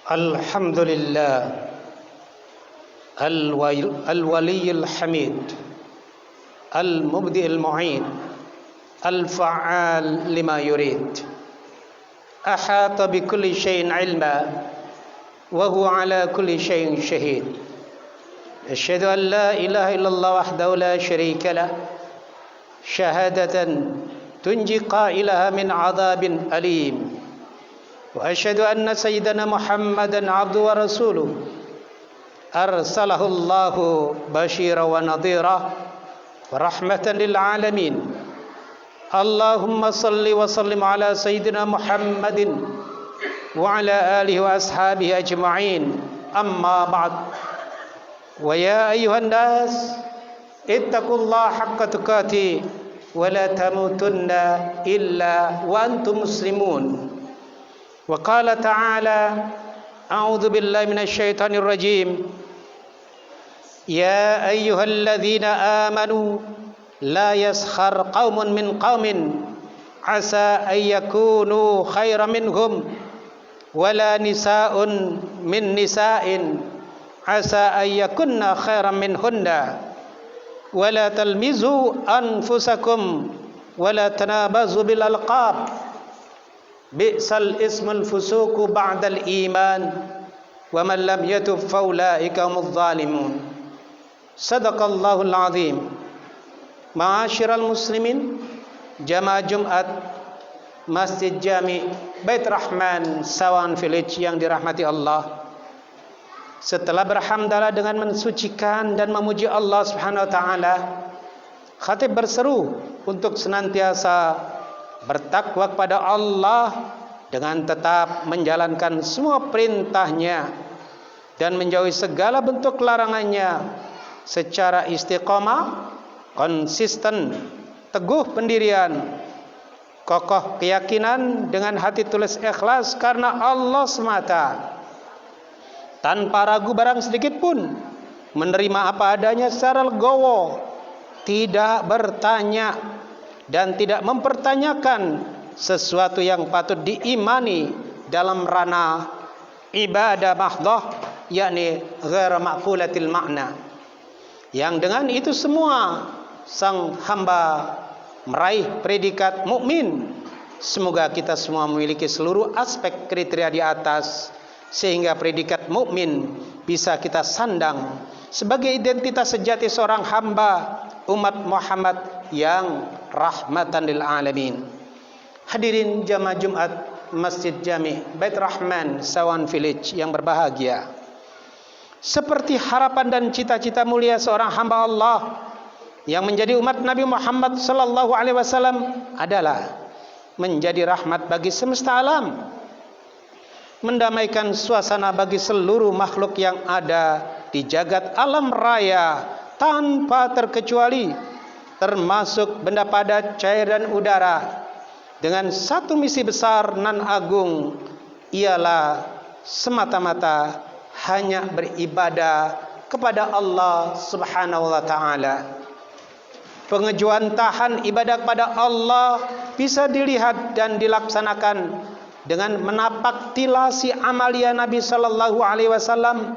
الحمد لله الولي الحميد المبدئ المعين الفعال لما يريد أحاط بكل شيء علما وهو على كل شيء شهيد أشهد أن لا إله إلا الله وحده لا شريك له شهادة تنجي قائلها من عذاب أليم وأشهد أن سيدنا محمدا عبده ورسوله أرسله الله بشيرا ونذيرا ورحمة للعالمين اللهم صل وسلم على سيدنا محمد وعلى آله وأصحابه أجمعين أما بعد ويا أيها الناس اتقوا الله حق تقاته ولا تموتن إلا وأنتم مسلمون وقال تعالى أعوذ بالله من الشيطان الرجيم يا أيها الذين آمنوا لا يسخر قوم من قوم عسى أن يكونوا خيرا منهم ولا نساء من نساء عسى أن يكن خيرا منهن ولا تلمزوا أنفسكم ولا تنابزوا بالألقاب بئس الاسم الفسوق بعد الإيمان ومن لم يتب فأولئك هم الظالمون صدق الله العظيم. Ma'asyiral muslimin, jamaah Jumat Masjid Jami Bait Rahman Sawan Village yang dirahmati Allah. Setelah berhamdalah dengan mensucikan dan memuji Allah Subhanahu wa taala, khatib berseru untuk senantiasa bertakwa kepada Allah dengan tetap menjalankan semua perintahnya dan menjauhi segala bentuk larangannya secara istiqomah, konsisten, teguh pendirian, kokoh keyakinan dengan hati tulus ikhlas karena Allah semata, tanpa ragu barang sedikit pun, menerima apa adanya secara legowo, tidak bertanya dan tidak mempertanyakan sesuatu yang patut diimani dalam ranah ibadah mahdhah, yakni ghair ma'qulatil makna, yang dengan itu semua sang hamba meraih predikat mukmin. Semoga kita semua memiliki seluruh aspek kriteria di atas sehingga predikat mukmin bisa kita sandang sebagai identitas sejati seorang hamba umat Muhammad yang rahmatan lil alamin. Hadirin jamaah Jumat Masjid Jami Bait Rahman Sawan Village yang berbahagia, seperti harapan dan cita-cita mulia seorang hamba Allah yang menjadi umat Nabi Muhammad sallallahu alaihi wasallam adalah menjadi rahmat bagi semesta alam, mendamaikan suasana bagi seluruh makhluk yang ada di jagat alam raya tanpa terkecuali, termasuk benda padat, cair dan udara, dengan satu misi besar nan agung, ialah semata-mata hanya beribadah kepada Allah Subhanahu wa taala. Pengejuantahan ibadah kepada Allah bisa dilihat dan dilaksanakan dengan menapak tilasi amalia Nabi sallallahu alaihi wasallam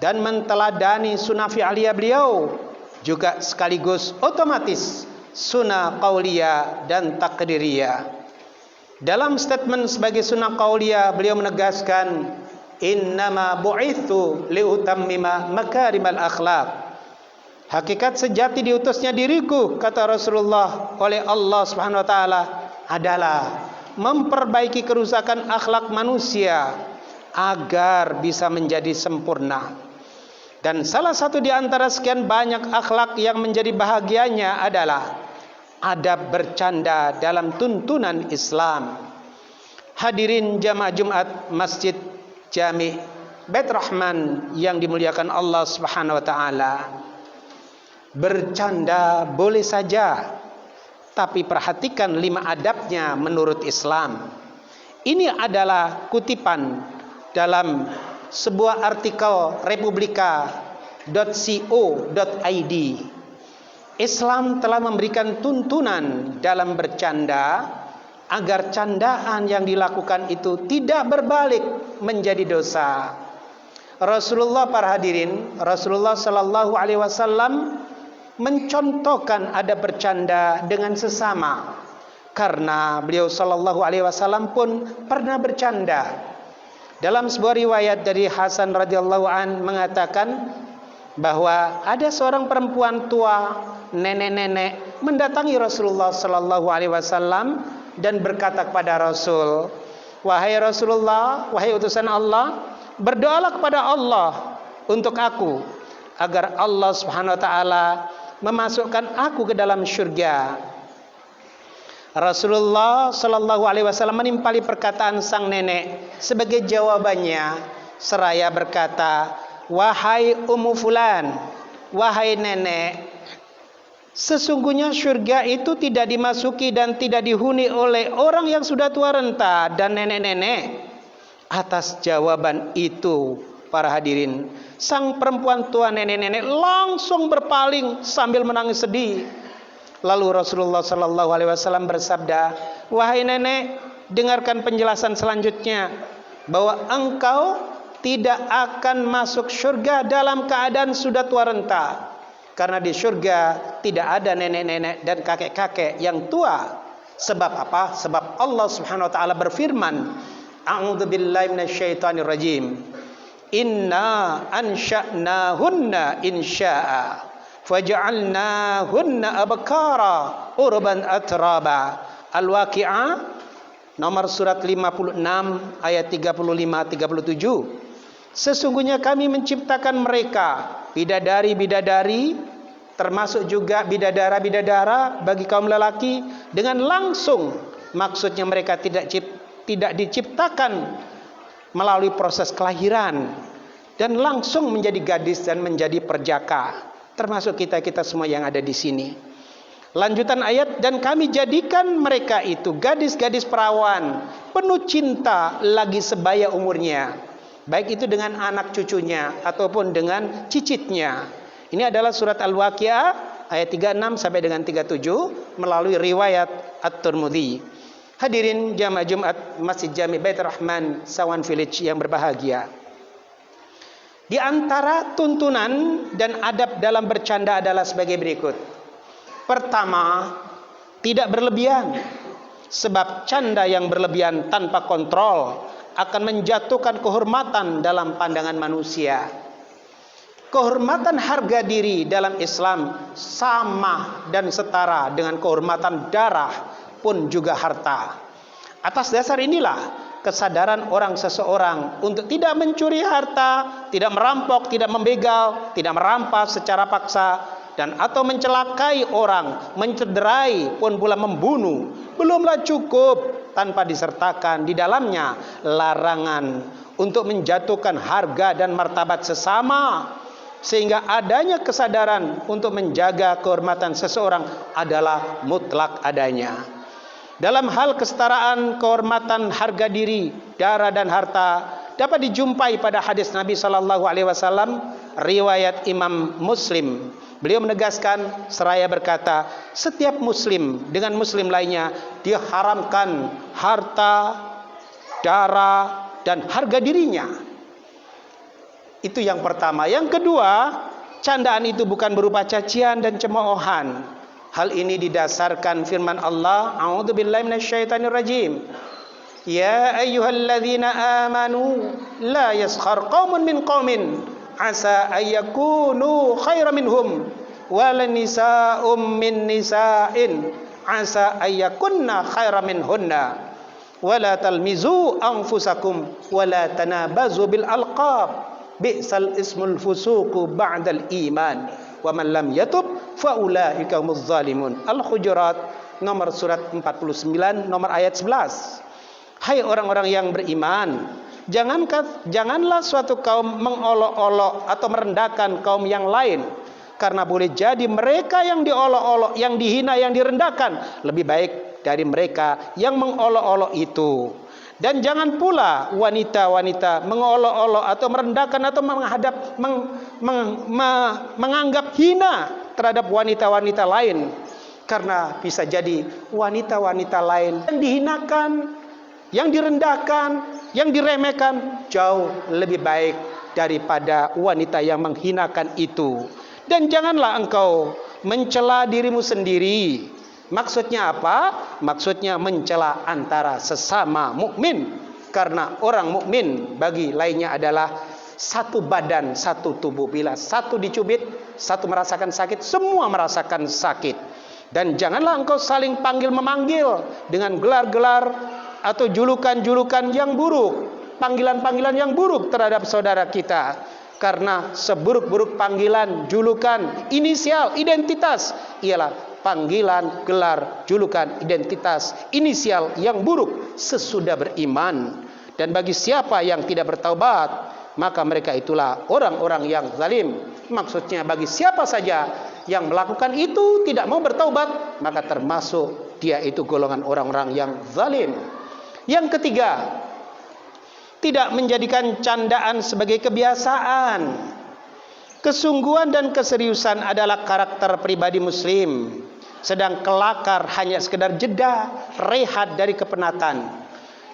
dan menteladani sunnah fi'liyah beliau, juga sekaligus otomatis sunnah qauliyah dan takdiriyah. Dalam statement sebagai sunnah qauliyah, beliau menegaskan, innama bu'ithu liutammima makarimal akhlaq. Hakikat sejati diutusnya diriku, kata Rasulullah, oleh Allah Subhanahu wa taala adalah memperbaiki kerusakan akhlak manusia agar bisa menjadi sempurna. Dan salah satu di antara sekian banyak akhlak yang menjadi bahagianya adalah adab bercanda dalam tuntunan Islam. Hadirin jamaah Jumat Masjid Jami Bait Rahman yang dimuliakan Allah Subhanahu wa taala, bercanda boleh saja, tapi perhatikan 5 adabnya menurut Islam. Ini adalah kutipan dalam sebuah artikel republika.co.id. Islam telah memberikan tuntunan dalam bercanda agar candaan yang dilakukan itu tidak berbalik menjadi dosa. Rasulullah, para hadirin, Rasulullah Sallallahu Alaihi Wasallam mencontohkan adab bercanda dengan sesama, karena beliau Sallallahu Alaihi Wasallam pun pernah bercanda. Dalam sebuah riwayat dari Hasan radhiyallahu an mengatakan bahwa ada seorang perempuan tua, nenek-nenek, mendatangi Rasulullah Sallallahu Alaihi Wasallam dan berkata kepada Rasul, "Wahai Rasulullah, wahai utusan Allah, berdoalah kepada Allah untuk aku agar Allah Subhanahu wa taala memasukkan aku ke dalam surga." Rasulullah Sallallahu Alaihi Wasallam menimpali perkataan sang nenek sebagai jawabannya, seraya berkata, "Wahai Ummu Fulan, wahai nenek, sesungguhnya surga itu tidak dimasuki dan tidak dihuni oleh orang yang sudah tua renta dan nenek-nenek." Atas jawaban itu, para hadirin, sang perempuan tua nenek-nenek langsung berpaling sambil menangis sedih. Lalu Rasulullah Sallallahu Alaihi Wasallam bersabda, "Wahai nenek, dengarkan penjelasan selanjutnya, bahwa engkau tidak akan masuk surga dalam keadaan sudah tua renta, karena di surga tidak ada nenek-nenek dan kakek-kakek yang tua." Sebab apa? Sebab Allah Subhanahu wa taala berfirman, "A'udzubillahi minasyaitonir rajim. Inna ansha'nahunna insya'a faj'alnahunna abkara urban atraba." Al-Waqi'ah nomor surat 56 ayat 35-37. Sesungguhnya kami menciptakan mereka bidadari-bidadari, termasuk juga bidadara-bidadara bagi kaum lelaki, dengan langsung. Maksudnya mereka tidak diciptakan melalui proses kelahiran dan langsung menjadi gadis dan menjadi perjaka, termasuk kita semua yang ada di sini. Lanjutan ayat, dan kami jadikan mereka itu gadis-gadis perawan, penuh cinta lagi sebaya umurnya, baik itu dengan anak cucunya ataupun dengan cicitnya. Ini adalah surat Al-Waqi'ah ayat 36 sampai dengan 37 melalui riwayat At-Tirmidzi. Hadirin jamaah Jumat Masjid Jami Baitur Rahman Sawan Village yang berbahagia, di antara tuntunan dan adab dalam bercanda adalah sebagai berikut. Pertama, tidak berlebihan, sebab canda yang berlebihan tanpa kontrol akan menjatuhkan kehormatan dalam pandangan manusia. Kehormatan harga diri dalam Islam sama dan setara dengan kehormatan darah pun juga harta. Atas dasar inilah kesadaran orang seseorang untuk tidak mencuri harta, tidak merampok, tidak membegal, tidak merampas secara paksa, dan atau mencelakai orang, mencederai pun pula membunuh, belumlah cukup tanpa disertakan di dalamnya larangan untuk menjatuhkan harga dan martabat sesama, sehingga adanya kesadaran untuk menjaga kehormatan seseorang adalah mutlak adanya. Dalam hal kesetaraan kehormatan harga diri, darah dan harta dapat dijumpai pada hadis Nabi Sallallahu Alaihi Wasallam riwayat Imam Muslim. Beliau menegaskan seraya berkata, setiap muslim dengan muslim lainnya diharamkan harta, darah dan harga dirinya. Itu yang pertama. Yang kedua, candaan itu bukan berupa cacian dan cemoohan. Hal ini didasarkan firman Allah, "A'udzubillahi minasyaitonir rajim. Ya ayyuhalladzina amanu la yaskhar qaumun min qaumin asa ayyakunu khairan minhum wala nisa'um min nisa'in asa ayyakunna khairan minhunna wala talmizu anfusakum wala tanabazu bil alqab bi'sal ismul fusuqu ba'dal iman wa man lam yatub fa ulaika humuz zalimun." Al-Hujurat nomor surat 49 nomor ayat 11. Hai orang-orang yang beriman, janganlah suatu kaum mengolok-olok atau merendahkan kaum yang lain, karena boleh jadi mereka yang diolok-olok, yang dihina, yang direndahkan lebih baik dari mereka yang mengolok-olok itu. Dan jangan pula wanita-wanita mengolok-olok atau merendahkan atau menganggap hina terhadap wanita-wanita lain, Karena bisa jadi wanita-wanita lain yang dihinakan, yang direndahkan, yang diremehkan jauh lebih baik daripada wanita yang menghinakan itu. Dan janganlah engkau mencela dirimu sendiri. Maksudnya apa? Maksudnya mencela antara sesama mukmin. Karena orang mukmin bagi lainnya adalah satu badan, satu tubuh. Bila satu dicubit, satu merasakan sakit, semua merasakan sakit. Dan janganlah engkau saling panggil memanggil dengan gelar-gelar atau julukan-julukan yang buruk, panggilan-panggilan yang buruk terhadap saudara kita. Karena seburuk-buruk panggilan, julukan, inisial, identitas ialah panggilan, gelar, julukan, identitas, inisial yang buruk sesudah beriman. Dan bagi siapa yang tidak bertaubat, maka mereka itulah orang-orang yang zalim. Maksudnya bagi siapa saja yang melakukan itu tidak mau bertaubat, maka termasuk dia itu golongan orang-orang yang zalim. Yang ketiga, tidak menjadikan candaan sebagai kebiasaan. Kesungguhan dan keseriusan adalah karakter pribadi muslim. Sedang kelakar hanya sekedar jeda, rehat dari kepenatan.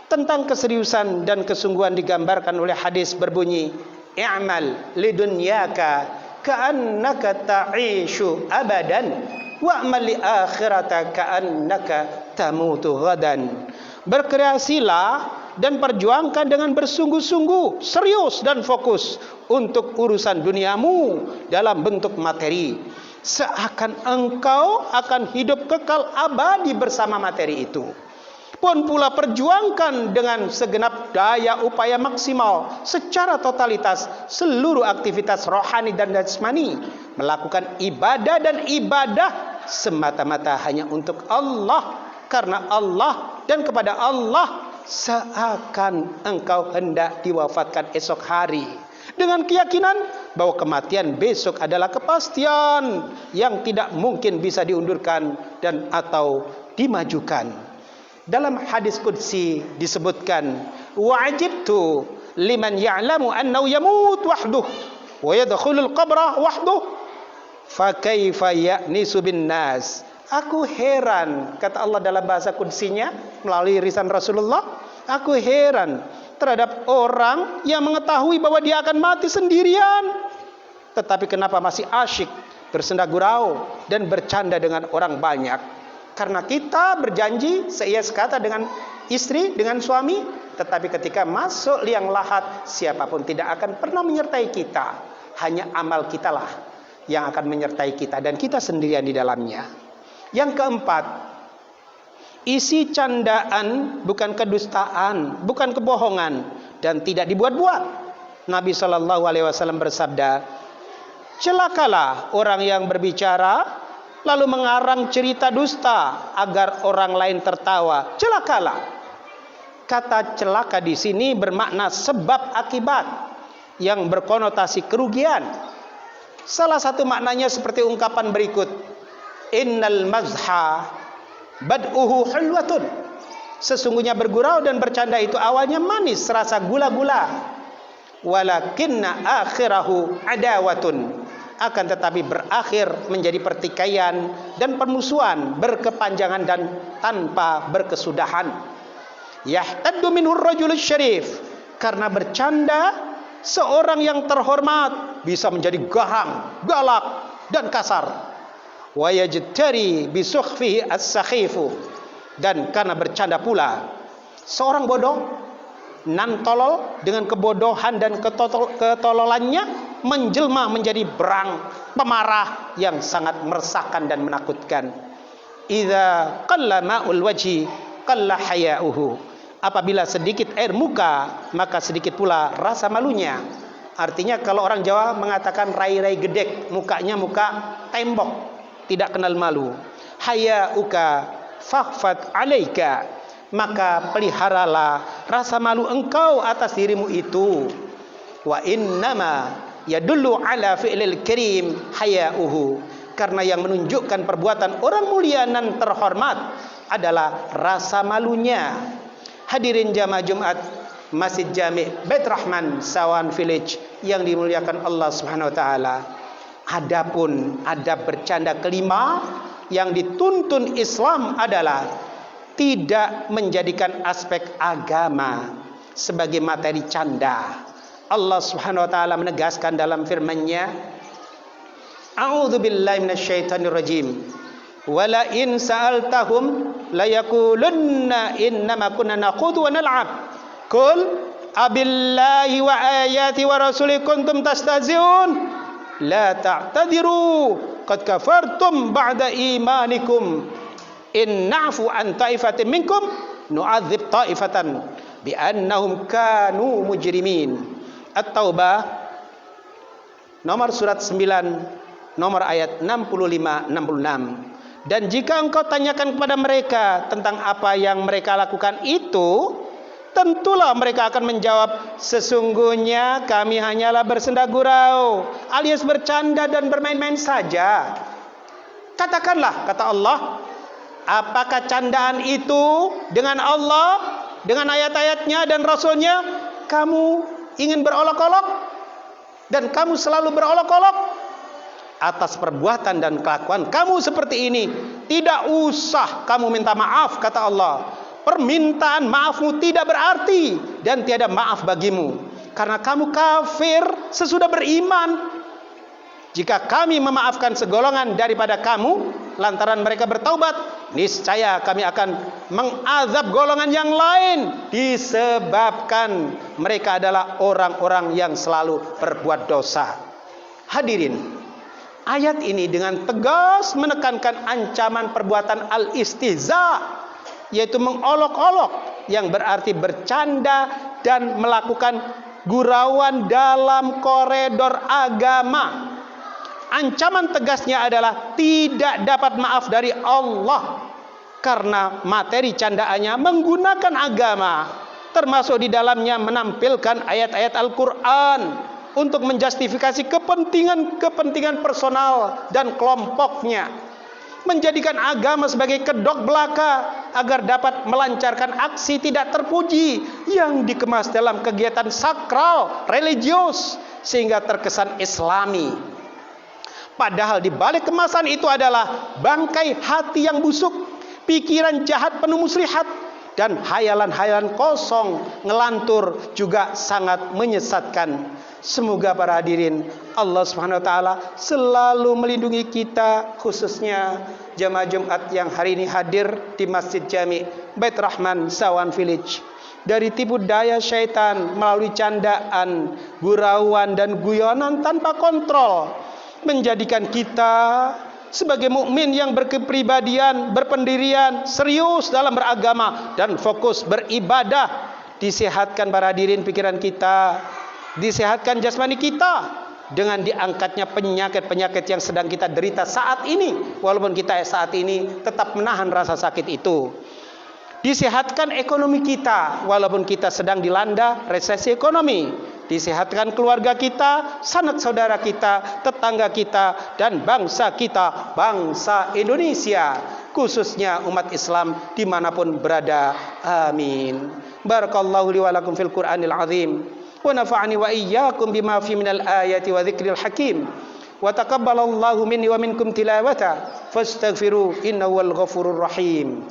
Tentang keseriusan dan kesungguhan digambarkan oleh hadis berbunyi, "I'mal lidunyaka ka'annaka ta'ishu abadan wa'mal li akhirata ka'annaka tamutu ghadan." Berkreasilah dan perjuangkan dengan bersungguh-sungguh, serius dan fokus untuk urusan duniamu dalam bentuk materi, seakan engkau akan hidup kekal abadi bersama materi itu. Pun pula perjuangkan dengan segenap daya upaya maksimal secara totalitas seluruh aktivitas rohani dan jasmani, melakukan ibadah dan ibadah semata-mata hanya untuk Allah, karena Allah dan kepada Allah, seakan engkau hendak diwafatkan esok hari, dengan keyakinan bahwa kematian besok adalah kepastian yang tidak mungkin bisa diundurkan dan atau dimajukan. Dalam hadis qudsi disebutkan, "Wa'ajibtu liman ya'lamu annahu yamut wahduh wa yadkhulul qabra wahduh fa kaifa ya'nisu bin nas." Aku heran, kata Allah dalam bahasa qudsinya melalui lisan Rasulullah, aku heran terhadap orang yang mengetahui bahwa dia akan mati sendirian, tetapi kenapa masih asyik bersenda gurau dan bercanda dengan orang banyak. Karena kita berjanji seias kata dengan istri, dengan suami, tetapi ketika masuk liang lahat, siapapun tidak akan pernah menyertai kita. Hanya amal kitalah yang akan menyertai kita, dan kita sendirian di dalamnya. Yang keempat, isi candaan bukan kedustaan, bukan kebohongan, dan tidak dibuat-buat. Nabi SAW bersabda, "Celakalah orang yang berbicara lalu mengarang cerita dusta agar orang lain tertawa. Celakalah." Kata celaka di sini bermakna sebab akibat yang berkonotasi kerugian. Salah satu maknanya seperti ungkapan berikut, "Innal mazha bad'uhu hulwatun." Sesungguhnya bergurau dan bercanda itu awalnya manis, rasa gula-gula. "Walakinna akhirahu adawatun." Akan tetapi berakhir menjadi pertikaian dan permusuhan berkepanjangan dan tanpa berkesudahan. Yahtaddu minhur rajulus syarif. Karena bercanda, seorang yang terhormat bisa menjadi garang, galak, dan kasar. Wa yajtari bisukhfihi as-sakhifu. Dan karena bercanda pula, seorang bodoh nan tolol dengan kebodohan dan ketololannya menjelma menjadi berang, pemarah yang sangat meresahkan dan menakutkan. Idza qalla ma'ul wajhi qalla haya'uhu. Apabila sedikit air muka, maka sedikit pula rasa malunya. Artinya kalau orang Jawa mengatakan rai-rai gedek, mukanya muka tembok, tidak kenal malu. Haya'uka fakhfat 'alaika. Maka peliharalah rasa malu engkau atas dirimu itu. Wa innama yadullu ala fi'lil karim haya'uhu. Karena yang menunjukkan perbuatan orang mulia dan terhormat adalah rasa malunya. Hadirin jamaah Jumat Masjid Jami' Bait Rahman Sawan Village yang dimuliakan Allah Subhanahu wa taala. Adapun adab bercanda kelima yang dituntun Islam adalah tidak menjadikan aspek agama sebagai materi canda. Allah Subhanahu wa taala menegaskan dalam firman-Nya, A'udzu billahi minasyaitonir rajim. Wala in sa'altahum la yaqulunna innama kunna nakhudhu wa nal'ab. Qul abillahi wa ayati wa rasuli kuntum tastahzi'un. La ta'tadiru qad kafartum ba'da imanikum. In na'fu an ta'ifatin minkum nu'adzib ta'ifatan bi annahum kanu mujrimin. At-Taubah nomor surat 9 nomor ayat 65-66. Dan jika engkau tanyakan kepada mereka tentang apa yang mereka lakukan itu, tentulah mereka akan menjawab, sesungguhnya kami hanyalah bersenda gurau alias bercanda dan bermain-main saja. Katakanlah, kata Allah, apakah candaan itu dengan Allah, dengan ayat-ayatnya dan Rasulnya kamu ingin berolok-olok? Dan kamu selalu berolok-olok atas perbuatan dan kelakuan kamu seperti ini. Tidak usah kamu minta maaf, kata Allah. Permintaan maafmu tidak berarti dan tiada maaf bagimu, karena kamu kafir sesudah beriman. Jika kami memaafkan segolongan daripada kamu lantaran mereka bertaubat, niscaya kami akan mengazab golongan yang lain disebabkan mereka adalah orang-orang yang selalu berbuat dosa. Hadirin, ayat ini dengan tegas menekankan ancaman perbuatan al-istihza, yaitu mengolok-olok, yang berarti bercanda dan melakukan gurauan dalam koridor agama. Ancaman tegasnya adalah tidak dapat maaf dari Allah, karena materi candaannya menggunakan agama, termasuk di dalamnya menampilkan ayat-ayat Al-Quran untuk menjustifikasi kepentingan personal dan kelompoknya, menjadikan agama sebagai kedok belaka agar dapat melancarkan aksi tidak terpuji yang dikemas dalam kegiatan sakral religius sehingga terkesan islami. Padahal di balik kemasan itu adalah bangkai hati yang busuk, pikiran jahat penuh muslihat, dan hayalan-hayalan kosong ngelantur juga sangat menyesatkan. Semoga para hadirin Allah Subhanahu wa taala selalu melindungi kita, khususnya jamaah Jumat yang hari ini hadir di Masjid Jami Bait Rahman Sawan Village, dari tipu daya syaitan melalui candaan, gurauan dan guyonan tanpa kontrol, menjadikan kita sebagai mukmin yang berkepribadian, berpendirian, serius dalam beragama dan fokus beribadah. Disehatkan para hadirin pikiran kita, disehatkan jasmani kita dengan diangkatnya penyakit-penyakit yang sedang kita derita saat ini, walaupun kita saat ini tetap menahan rasa sakit itu. Disehatkan ekonomi kita walaupun kita sedang dilanda resesi ekonomi. Disehatkan keluarga kita, sanak saudara kita, tetangga kita, dan bangsa kita, bangsa Indonesia, khususnya umat Islam dimanapun berada. Amin. Barakallahu li wa lakum fil Qur'anil azim, wa nafa'ani wa iyyakum bima fi minal ayati wa dzikril hakim, wa taqabbalallahu minni wa minkum tilawata fastaghfiru innahu wal ghafurur rahim.